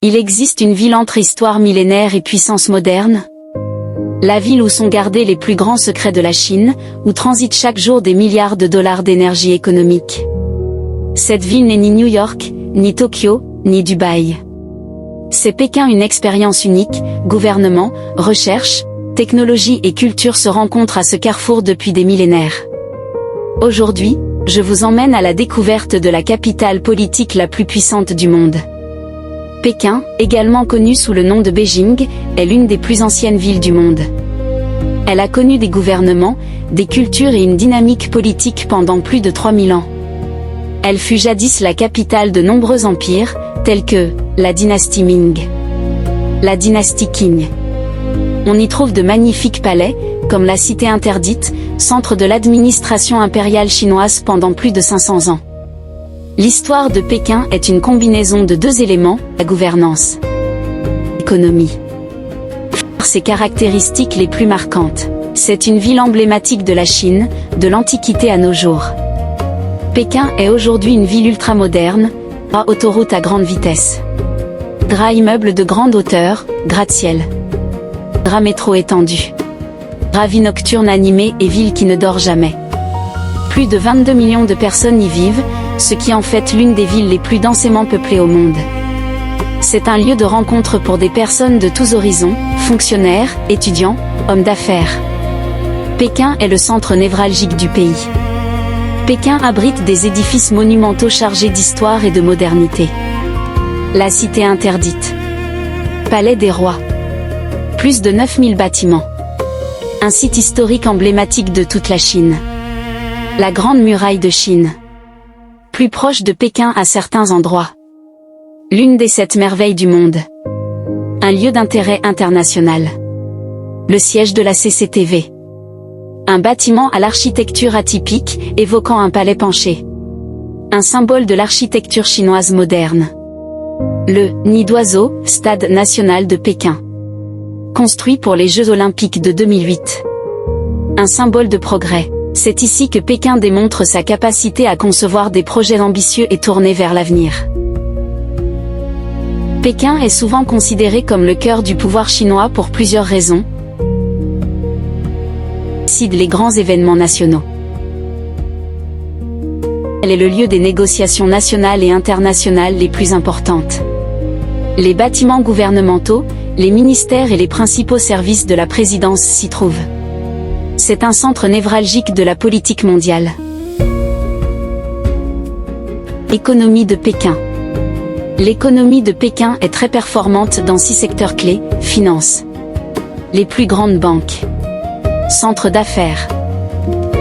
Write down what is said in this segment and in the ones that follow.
Il existe une ville entre histoire millénaire et puissance moderne. La ville où sont gardés les plus grands secrets de la Chine, où transitent chaque jour des milliards de dollars d'énergie économique. Cette ville n'est ni New York, ni Tokyo, ni Dubaï. C'est Pékin, une expérience unique. Gouvernement, recherche, technologie et culture se rencontrent à ce carrefour depuis des millénaires. Aujourd'hui, je vous emmène à la découverte de la capitale politique la plus puissante du monde. Pékin, également connue sous le nom de Beijing, est l'une des plus anciennes villes du monde. Elle a connu des gouvernements, des cultures et une dynamique politique pendant plus de 3000 ans. Elle fut jadis la capitale de nombreux empires, tels que la dynastie Ming, la dynastie Qing. On y trouve de magnifiques palais, comme la Cité interdite, centre de l'administration impériale chinoise pendant plus de 500 ans. L'histoire de Pékin est une combinaison de deux éléments, la gouvernance et l'économie. Ses caractéristiques les plus marquantes. C'est une ville emblématique de la Chine, de l'Antiquité à nos jours. Pékin est aujourd'hui une ville ultramoderne, autoroute à grande vitesse. Immeubles de grande hauteur, gratte-ciel. Métro étendu. Vie nocturne animée et ville qui ne dort jamais. Plus de 22 millions de personnes y vivent, ce qui en fait l'une des villes les plus densément peuplées au monde. C'est un lieu de rencontre pour des personnes de tous horizons, fonctionnaires, étudiants, hommes d'affaires. Pékin est le centre névralgique du pays. Pékin abrite des édifices monumentaux chargés d'histoire et de modernité. La Cité interdite. Palais des rois. Plus de 9000 bâtiments. Un site historique emblématique de toute la Chine. La Grande Muraille de Chine. Plus proche de Pékin à certains endroits. L'une des 7 merveilles du monde. Un lieu d'intérêt international. Le siège de la CCTV. Un bâtiment à l'architecture atypique, évoquant un palais penché. Un symbole de l'architecture chinoise moderne. Le Nid d'oiseau, Stade national de Pékin. Construit pour les Jeux Olympiques de 2008. Un symbole de progrès. C'est ici que Pékin démontre sa capacité à concevoir des projets ambitieux et tournés vers l'avenir. Pékin est souvent considéré comme le cœur du pouvoir chinois pour plusieurs raisons. Décide les grands événements nationaux. Elle est le lieu des négociations nationales et internationales les plus importantes. Les bâtiments gouvernementaux, les ministères et les principaux services de la présidence s'y trouvent. C'est un centre névralgique de la politique mondiale. Économie de Pékin. L'économie de Pékin est très performante dans 6 secteurs clés, finance. Les plus grandes banques. Centres d'affaires.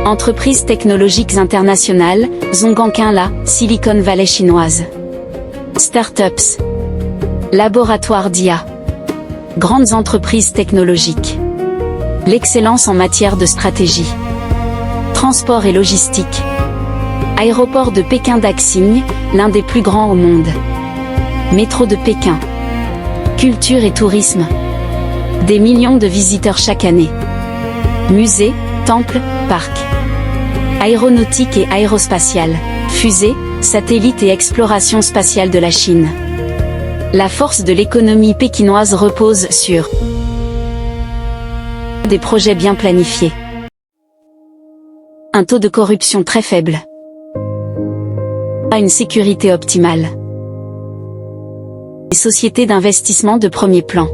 Entreprises technologiques internationales, Zhongguancun, la Silicon Valley chinoise. Startups. Laboratoires d'IA. Grandes entreprises technologiques. L'excellence en matière de stratégie. Transport et logistique. Aéroport de Pékin Daxing, l'un des plus grands au monde. Métro de Pékin. Culture et tourisme. Des millions de visiteurs chaque année. Musées, temples, parcs. Aéronautique et aérospatiale. Fusées, satellites et exploration spatiale de la Chine. La force de l'économie pékinoise repose sur des projets bien planifiés. Un taux de corruption très faible. Une sécurité optimale. Des sociétés d'investissement de premier plan.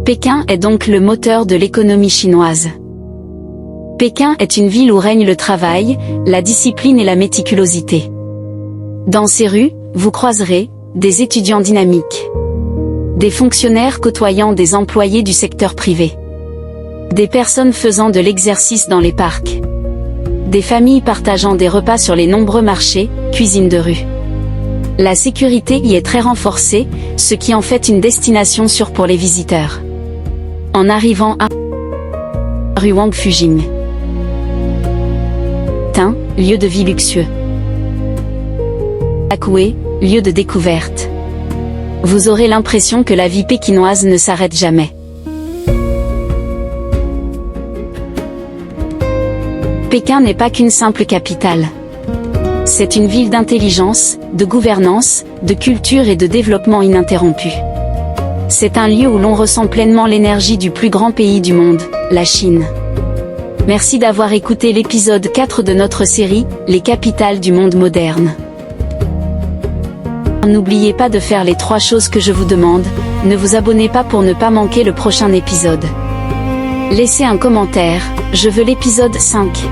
Pékin est donc le moteur de l'économie chinoise. Pékin est une ville où règne le travail, la discipline et la méticulosité. Dans ces rues, vous croiserez des étudiants dynamiques. Des fonctionnaires côtoyant des employés du secteur privé. Des personnes faisant de l'exercice dans les parcs. Des familles partageant des repas sur les nombreux marchés, cuisines de rue. La sécurité y est très renforcée, ce qui en fait une destination sûre pour les visiteurs. En arrivant à rue Wang Fujing. Lieu de vie luxueux. Akoué, lieu de découverte. Vous aurez l'impression que la vie pékinoise ne s'arrête jamais. Pékin n'est pas qu'une simple capitale. C'est une ville d'intelligence, de gouvernance, de culture et de développement ininterrompu. C'est un lieu où l'on ressent pleinement l'énergie du plus grand pays du monde, la Chine. Merci d'avoir écouté l'épisode 4 de notre série, Les capitales du monde moderne. N'oubliez pas de faire les 3 choses que je vous demande, ne vous abonnez pas pour ne pas manquer le prochain épisode. Laissez un commentaire, je veux l'épisode 5.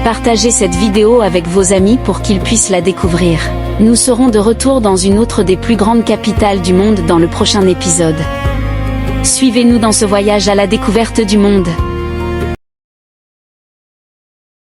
Partagez cette vidéo avec vos amis pour qu'ils puissent la découvrir. Nous serons de retour dans une autre des plus grandes capitales du monde dans le prochain épisode. Suivez-nous dans ce voyage à la découverte du monde.